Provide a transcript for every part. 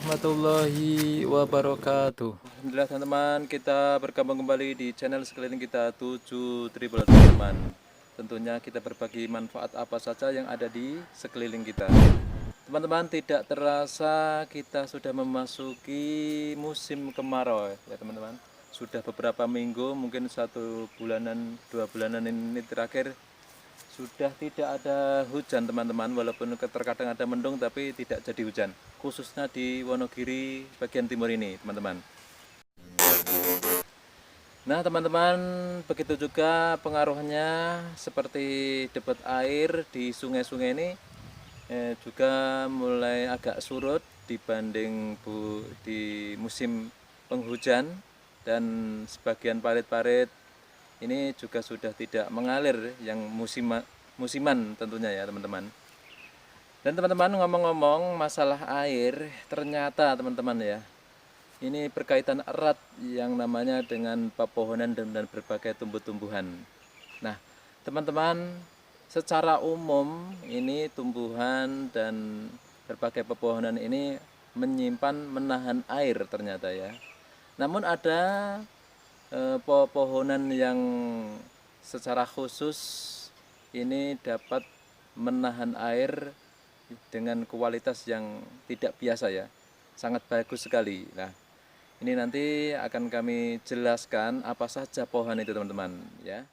warahmatullahi wabarakatuh. Alhamdulillah teman-teman, kita bergabung kembali di channel sekeliling kita 7 Triple teman-teman. Tentunya kita berbagi manfaat apa saja yang ada di sekeliling kita. Teman-teman, tidak terasa kita sudah memasuki musim kemarau ya teman-teman. Sudah beberapa minggu, mungkin 1 bulanan, 2 bulanan ini terakhir sudah tidak ada hujan teman-teman, walaupun terkadang ada mendung tapi tidak jadi hujan, khususnya di Wonogiri bagian timur ini teman-teman. Nah teman-teman, begitu juga pengaruhnya seperti debit air di sungai-sungai ini juga mulai agak surut dibanding di musim penghujan, dan sebagian parit-parit ini juga sudah tidak mengalir yang musiman tentunya ya teman-teman. Dan teman-teman, ngomong-ngomong masalah air, ternyata teman-teman ya, ini berkaitan erat yang namanya dengan pepohonan dan berbagai tumbuh-tumbuhan. Nah teman-teman, secara umum ini tumbuhan dan berbagai pepohonan ini menyimpan, menahan air ternyata ya. Namun ada pepohonan yang secara khusus ini dapat menahan air dengan kualitas yang tidak biasa ya, sangat bagus sekali. Nah ini nanti akan kami jelaskan apa saja pohon itu teman-teman ya.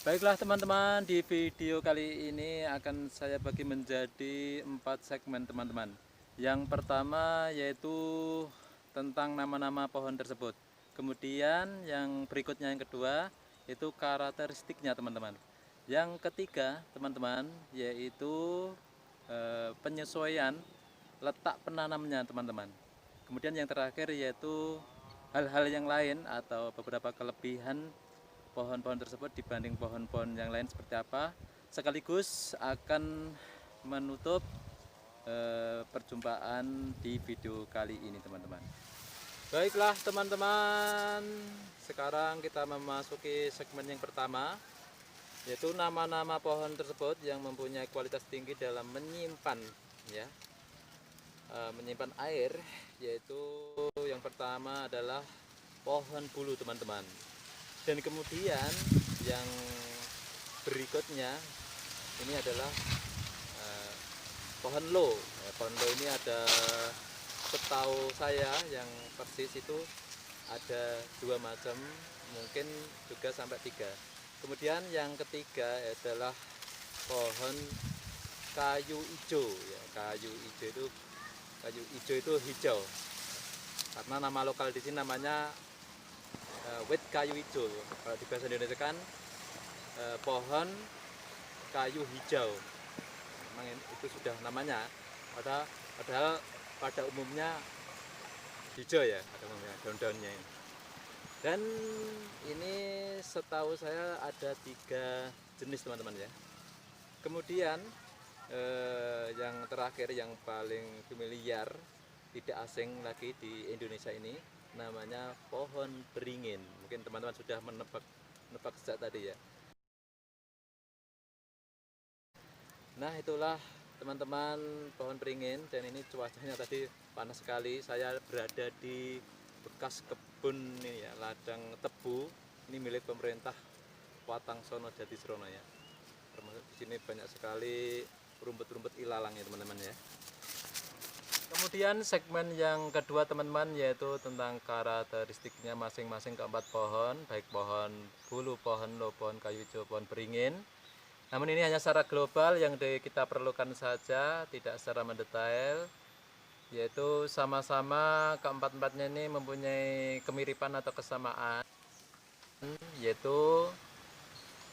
Baiklah teman-teman, di video kali ini akan saya bagi menjadi 4 segmen teman-teman. Yang pertama yaitu tentang nama-nama pohon tersebut. Kemudian yang berikutnya, yang kedua, itu karakteristiknya teman-teman. Yang ketiga teman-teman yaitu penyesuaian letak penanamnya teman-teman. Kemudian yang terakhir yaitu hal-hal yang lain atau beberapa kelebihan pohon-pohon tersebut dibanding pohon-pohon yang lain seperti apa, sekaligus akan menutup perjumpaan di video kali ini teman-teman. Baiklah teman-teman, sekarang kita memasuki segmen yang pertama, yaitu nama-nama pohon tersebut yang mempunyai kualitas tinggi dalam menyimpan ya, menyimpan air. Yaitu yang pertama adalah pohon bulu teman-teman. Dan kemudian yang berikutnya ini adalah pohon lo. Pohon lo ini ada, setahu saya yang persis itu ada 2 macam, mungkin juga sampai 3. Kemudian yang ketiga adalah pohon kayu hijau ya. Kayu hijau itu hijau karena nama lokal di sini namanya wit kayu hijau. Kalau di bahasa Indonesia kan pohon kayu hijau, memang itu sudah namanya, padahal pada umumnya hijau ya, pada umumnya daun-daunnya ini. Dan ini setahu saya ada 3 jenis teman-teman ya. Kemudian yang terakhir, yang paling familiar, tidak asing lagi di Indonesia ini, namanya pohon beringin. Mungkin teman-teman sudah menebak sejak tadi ya. Nah itulah teman-teman pohon beringin, dan ini cuacanya tadi panas sekali. Saya berada di bekas kebun ini ya, ladang tebu. Ini milik pemerintah Watangsono Jatisrono ya. Termasuk di sini banyak sekali rumput-rumput ilalang ya teman-teman ya. Kemudian segmen yang kedua teman-teman yaitu tentang karakteristiknya masing-masing keempat pohon, baik pohon bulu, pohon lo, pohon kayu hijau, pohon beringin. Namun ini hanya secara global yang kita perlukan saja, tidak secara mendetail, yaitu sama-sama keempat-empatnya ini mempunyai kemiripan atau kesamaan, yaitu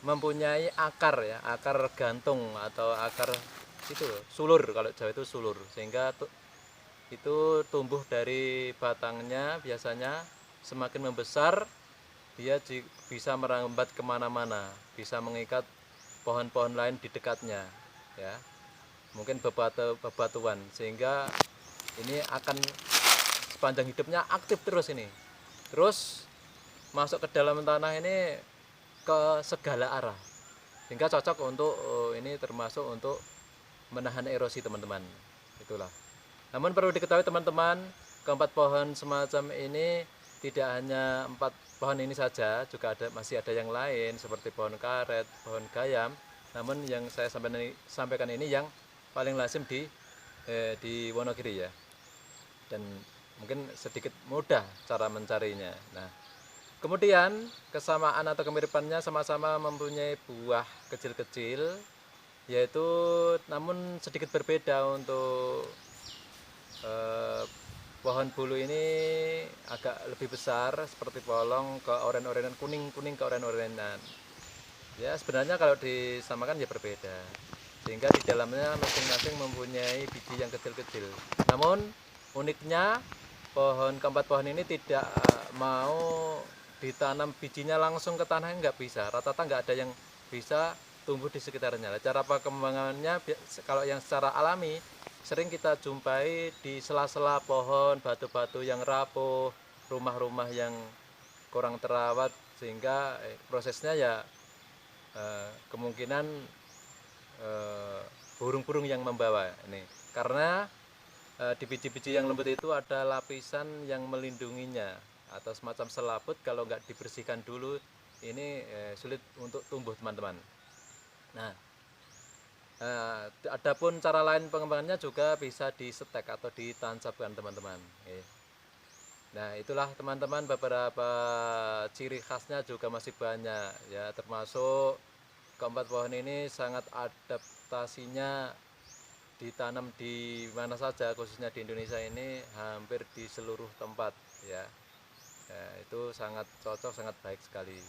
mempunyai akar ya, akar gantung atau akar itu sulur, kalau Jawa itu sulur, sehingga itu tumbuh dari batangnya. Biasanya semakin membesar dia bisa merambat kemana-mana, bisa mengikat pohon-pohon lain di dekatnya ya, mungkin bebatuan, sehingga ini akan sepanjang hidupnya aktif terus ini, terus masuk ke dalam tanah ini ke segala arah, sehingga cocok untuk ini termasuk untuk menahan erosi teman-teman. Itulah. Namun perlu diketahui teman-teman, keempat pohon semacam ini tidak hanya 4 pohon ini saja, juga masih ada yang lain seperti pohon karet, pohon gayam. Namun yang saya sampaikan ini yang paling lazim di Wonogiri ya. Dan mungkin sedikit mudah cara mencarinya. Nah, kemudian kesamaan atau kemiripannya sama-sama mempunyai buah kecil-kecil, yaitu namun sedikit berbeda untuk pohon bulu ini agak lebih besar seperti polong ke oren-orenan, kuning-kuning ke oren-orenan. Ya sebenarnya kalau disamakan ya berbeda, sehingga di dalamnya masing-masing mempunyai biji yang kecil-kecil. Namun uniknya keempat pohon ini tidak mau ditanam bijinya langsung ke tanah, nggak bisa. Rata-rata nggak ada yang bisa tumbuh di sekitarnya. Cara perkembangannya kalau yang secara alami sering kita jumpai di sela-sela pohon, batu-batu yang rapuh, rumah-rumah yang kurang terawat, sehingga prosesnya ya kemungkinan burung-burung yang membawa ini. Karena di biji-biji yang lembut itu ada lapisan yang melindunginya atau semacam selaput. Kalau nggak dibersihkan dulu ini sulit untuk tumbuh teman-teman. Nah, adapun cara lain pengembangannya juga bisa disetek atau ditancapkan teman-teman. Nah itulah teman-teman beberapa ciri khasnya juga masih banyak ya, termasuk keempat pohon ini sangat adaptasinya ditanam di mana saja, khususnya di Indonesia ini hampir di seluruh tempat ya. Itu sangat cocok, sangat baik sekali,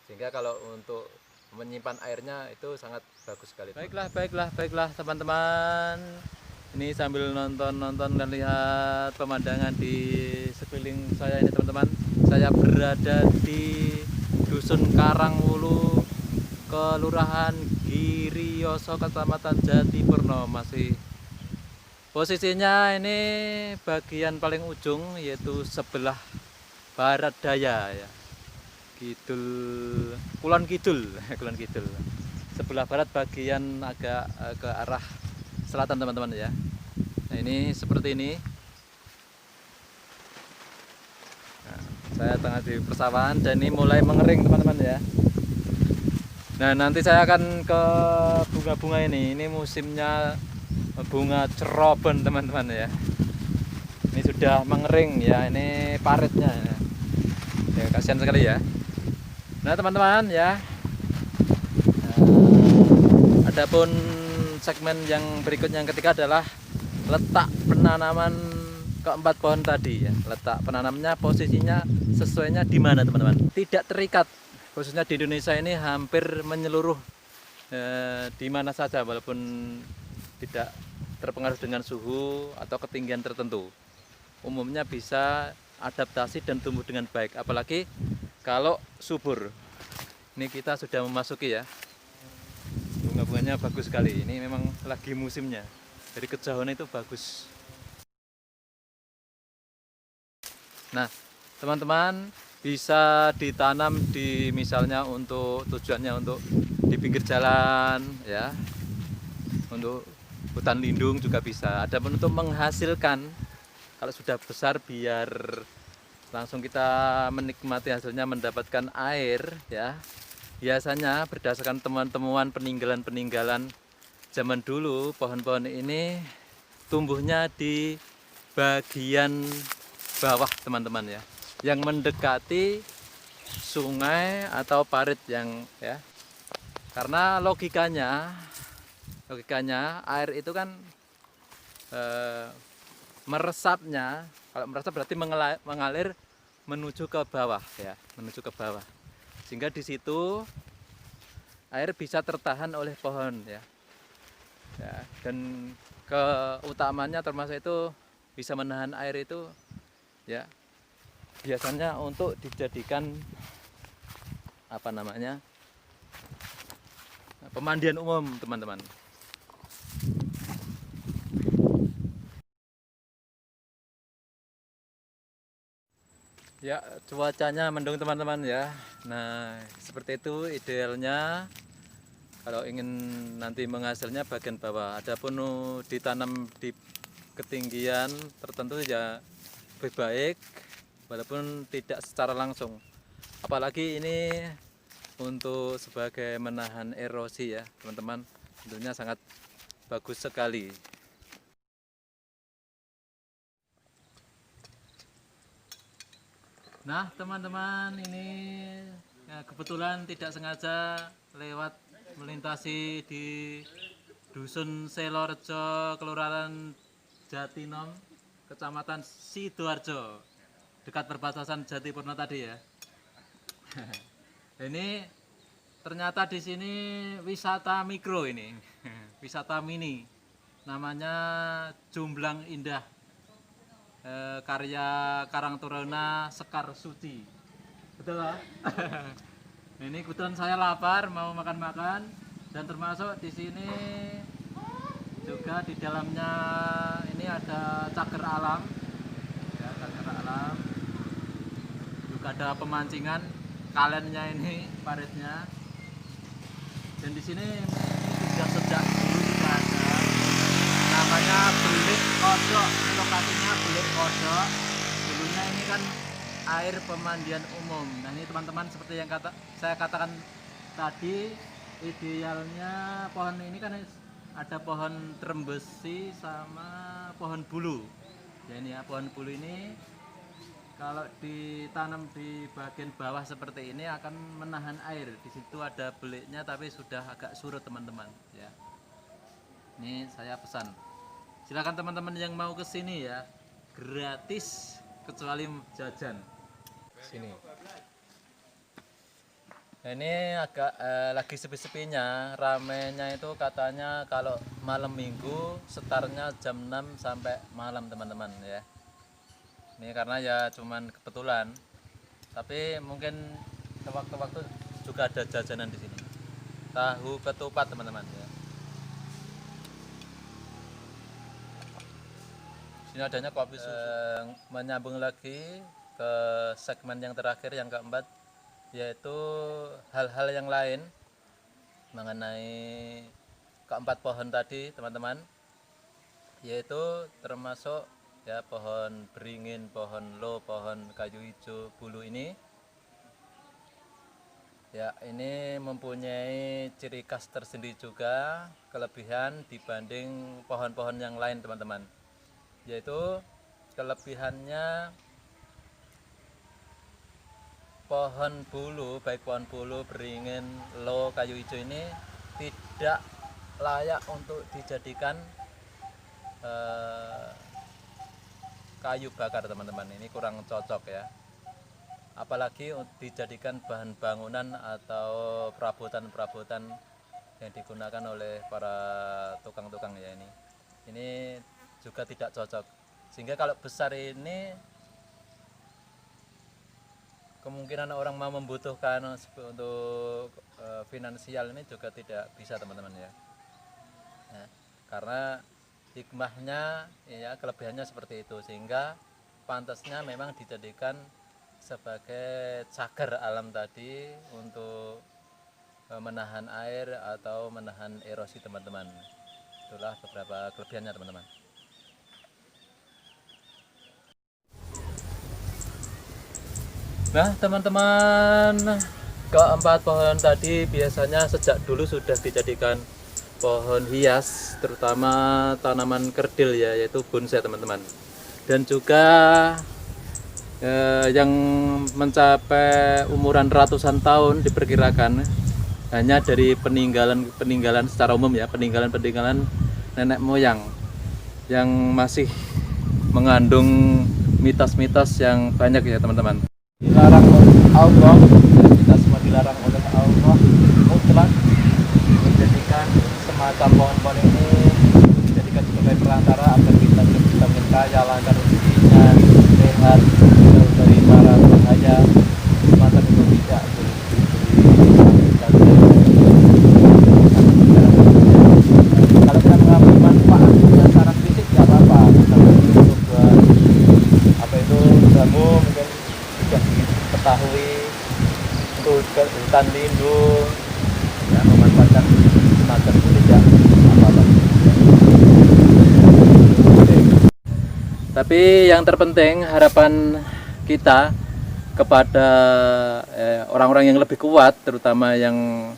sehingga kalau untuk menyimpan airnya itu sangat bagus sekali. Baiklah teman-teman, ini sambil nonton dan lihat pemandangan di sekeliling saya ini teman-teman. Saya berada di Dusun Karangwulu, Kelurahan Giriyoso, Kecamatan Jatipurno. Masih posisinya ini bagian paling ujung, yaitu sebelah barat daya ya. Kulon Kidul sebelah barat, bagian agak ke arah selatan teman-teman ya. Nah ini seperti ini. Nah, saya tengah di persawahan dan ini mulai mengering teman-teman ya. Nah nanti saya akan ke bunga-bunga ini musimnya bunga cerobon teman-teman ya. Ini sudah mengering ya, ini paritnya ya, kasihan sekali ya. Nah teman-teman ya, adapun segmen yang berikutnya, yang ketiga, adalah letak penanaman keempat pohon tadi ya. Letak penanamnya, posisinya sesuainya di mana teman-teman? Tidak terikat, khususnya di Indonesia ini hampir menyeluruh di mana saja, walaupun tidak terpengaruh dengan suhu atau ketinggian tertentu. Umumnya bisa adaptasi dan tumbuh dengan baik, apalagi kalau subur. Ini kita sudah memasuki ya, bunga-bunganya bagus sekali. Ini memang lagi musimnya, dari kejauhan itu bagus. Nah teman-teman, bisa ditanam di misalnya untuk tujuannya untuk di pinggir jalan ya, untuk hutan lindung juga bisa. Ada pun untuk menghasilkan, kalau sudah besar biar langsung kita menikmati hasilnya, mendapatkan air ya. Biasanya berdasarkan temuan-temuan peninggalan zaman dulu, pohon-pohon ini tumbuhnya di bagian bawah teman-teman ya, yang mendekati sungai atau parit yang ya. Karena logikanya air itu kan meresapnya, kalau meresap berarti mengalir menuju ke bawah ya, menuju ke bawah, sehingga di situ air bisa tertahan oleh pohon ya. Dan keutamanya termasuk itu bisa menahan air itu ya, biasanya untuk dijadikan apa namanya, pemandian umum teman-teman. Ya, cuacanya mendung teman-teman ya. Nah, seperti itu idealnya kalau ingin nanti menghasilnya bagian bawah. Adapun ditanam di ketinggian tertentu ya lebih baik, walaupun tidak secara langsung. Apalagi ini untuk sebagai menahan erosi ya teman-teman, tentunya sangat bagus sekali. Nah teman-teman, ini ya, kebetulan tidak sengaja lewat melintasi di Dusun Selorejo, Kelurahan Jatinom, Kecamatan Sidoarjo, dekat perbatasan Jatipurno tadi ya. Ini ternyata di sini wisata mikro ini, wisata mini, namanya Jumblang Indah. Karya Karang Taruna Sekar Suci. Betul lah. Ini kebetulan saya lapar mau makan-makan, dan termasuk di sini juga di dalamnya ini ada cagar alam. Ya, cagar alam. Juga ada pemancingan, kalennya ini paritnya. Dan di sini sudah sejak dulu juga ada, namanya Belik Kodok, lokasinya Belik Kodok. Dulunya ini kan air pemandian umum. Nah ini teman-teman, seperti yang saya katakan tadi, idealnya pohon ini kan ada pohon trembesi sama pohon bulu. Ya ini ya, pohon bulu ini kalau ditanam di bagian bawah seperti ini akan menahan air. Di situ ada beliknya tapi sudah agak surut teman-teman ya. Ini saya pesan. Silakan teman-teman yang mau ke sini ya, gratis kecuali jajan. Sini. Nah, ini agak lagi sepi-sepinya, ramenya itu katanya kalau malam minggu setarnya jam 6 sampai malam teman-teman ya. Ini karena ya cuman kebetulan, tapi mungkin sewaktu-waktu juga ada jajanan di sini. Tahu ketupat teman-teman ya. Sini adanya kopi susu. Menyambung lagi ke segmen yang terakhir, yang keempat, yaitu hal-hal yang lain mengenai keempat pohon tadi teman-teman, yaitu termasuk ya pohon beringin, pohon lo, pohon kayu hijau bulu ini. Ya, ini mempunyai ciri khas tersendiri juga, kelebihan dibanding pohon-pohon yang lain teman-teman. Yaitu kelebihannya pohon bulu, baik pohon bulu, beringin, lo, kayu hijau ini tidak layak untuk dijadikan kayu bakar teman-teman. Ini kurang cocok ya, apalagi dijadikan bahan bangunan atau perabotan-perabotan yang digunakan oleh para tukang-tukang ya. Ini juga tidak cocok, sehingga kalau besar ini kemungkinan orang mau membutuhkan untuk finansial ini juga tidak bisa teman-teman ya. Nah, karena hikmahnya ya, kelebihannya seperti itu, sehingga pantasnya memang dijadikan sebagai cagar alam tadi untuk menahan air atau menahan erosi teman-teman. Itulah beberapa kelebihannya teman-teman. Nah teman-teman, keempat pohon tadi biasanya sejak dulu sudah dijadikan pohon hias, terutama tanaman kerdil ya, yaitu bonsai teman-teman. Dan juga yang mencapai umuran ratusan tahun diperkirakan hanya dari peninggalan secara umum ya, peninggalan nenek moyang yang masih mengandung mitos-mitos yang banyak ya teman-teman. Dilarang oleh Allah, kita semua dilarang oleh Allah mutlak menjadikan semacam pohon-pohon ini dijadikan sebagai perantara agar kita bisa berkaya, lancar rezekinya, sehat, jauh dari mara bahaya semacam itu. Tidak kalau kita mengambil manfaat secara fisik tidak apa-apa, misalnya untuk apa itu jamu mungkin sudah diketahui, untuk hutan lindung ya, memanfaatkan semacam itu tidak apa-apa. Tapi yang terpenting harapan kita kepada orang-orang yang lebih kuat, terutama yang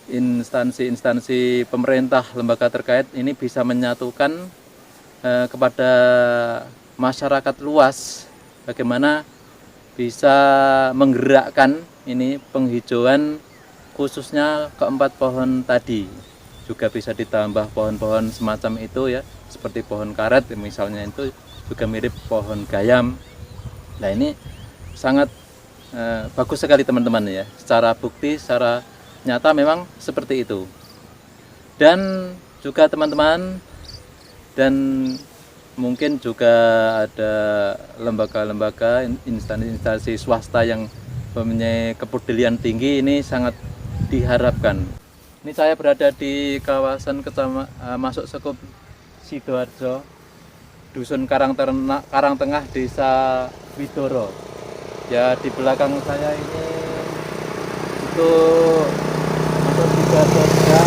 instansi-instansi pemerintah, lembaga terkait ini bisa menyatukan kepada masyarakat luas bagaimana bisa menggerakkan ini penghijauan khususnya keempat pohon tadi. Juga bisa ditambah pohon-pohon semacam itu ya, seperti pohon karet misalnya, itu juga mirip pohon gayam. Nah ini sangat bagus sekali teman-teman ya, secara bukti, secara nyata memang seperti itu. Dan juga teman-teman, dan mungkin juga ada lembaga-lembaga, instansi swasta yang mempunyai kepedulian tinggi, ini sangat diharapkan. Ini saya berada di kawasan masuk Sekup Sidoarjo, Dusun Karangtengah, Desa Widoro. Ya, di belakang saya ini itu masuk Sidoarjo juga.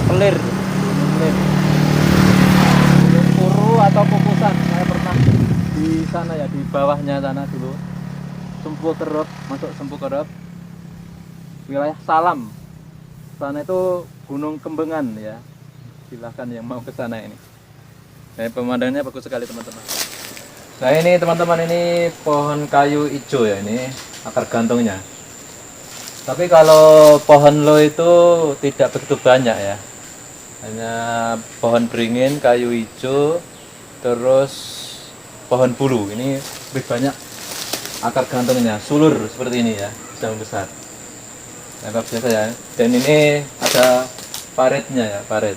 Pelir. Puru atau Kukusan, saya pernah di sana ya, di bawahnya sana dulu. Sumpu Kerep, masuk Sumpu Kerep. Wilayah Salam. Sana itu Gunung Kembengan ya. Silahkan yang mau ke sana ini. Nah, pemandangannya bagus sekali teman-teman. Nah ini teman-teman, ini pohon kayu hijau ya, ini akar gantungnya. Tapi kalau pohon lo itu tidak begitu banyak ya. Hanya pohon beringin, kayu hijau, terus pohon bulu. Ini lebih banyak akar gantungnya, sulur seperti ini ya, sedang besar. Nah, biasa ya. Dan ini ada paritnya ya, parit.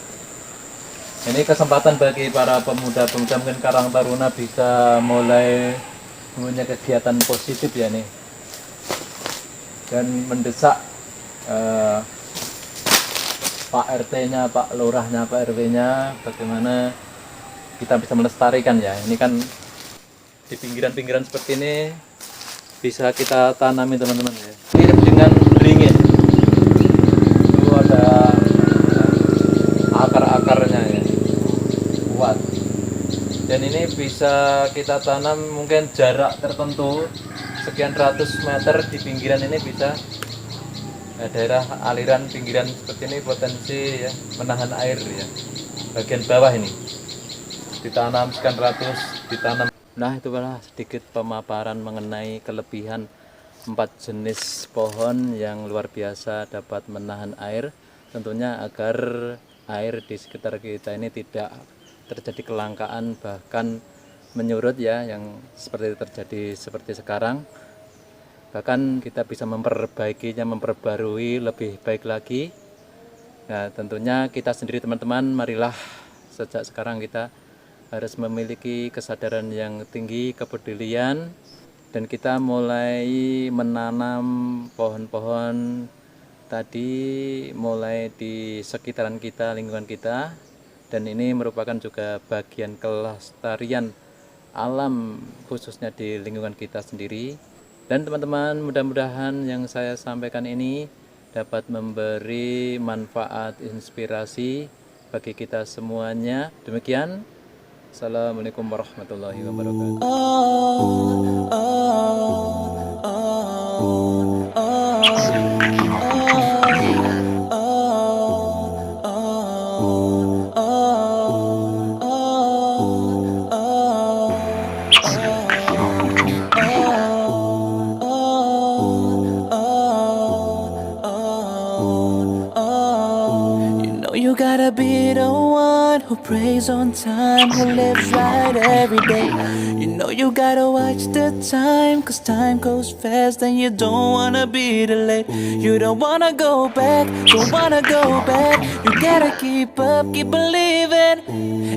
Ini kesempatan bagi para pemuda-pemuda mungkin Karang Taruna bisa mulai mempunyai kegiatan positif ya nih. Dan mendesak Pak RT-nya, Pak Lurahnya, Pak RW-nya, bagaimana kita bisa melestarikan ya. Ini kan di pinggiran-pinggiran seperti ini bisa kita tanami teman-teman ya. Mirip dengan beringin. Itu ada akar-akarnya ya, kuat. Dan ini bisa kita tanam mungkin jarak tertentu sekian ratus meter di pinggiran ini, bisa daerah aliran pinggiran seperti ini potensi ya menahan air ya. Bagian bawah ini ditanam sekian ratus, ditanam. Nah itu adalah sedikit pemaparan mengenai kelebihan 4 jenis pohon yang luar biasa dapat menahan air, tentunya agar air di sekitar kita ini tidak terjadi kelangkaan bahkan menyurut ya, yang seperti terjadi seperti sekarang. Bahkan kita bisa memperbaikinya, memperbarui lebih baik lagi. Nah tentunya kita sendiri teman-teman, marilah sejak sekarang kita harus memiliki kesadaran yang tinggi, kepedulian, dan kita mulai menanam pohon-pohon tadi mulai di sekitaran kita, lingkungan kita. Dan ini merupakan juga bagian kelestarian alam khususnya di lingkungan kita sendiri. Dan teman-teman, mudah-mudahan yang saya sampaikan ini dapat memberi manfaat, inspirasi bagi kita semuanya. Demikian, Assalamualaikum warahmatullahi wabarakatuh. You gotta be the one who prays on time, who lives right every day. You know you gotta watch the time, cause time goes fast and you don't wanna be delayed. You don't wanna go back, don't wanna go back. You gotta keep up, keep believing.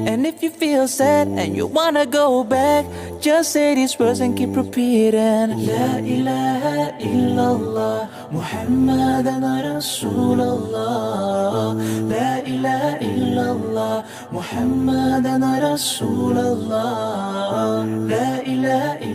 And if you feel sad and you wanna go back, just say these words and keep repeating. La ilaha illallah, Muhammadan Rasulullah. La ilaha illallah, Muhammadan Rasulullah. La ilaha illallah.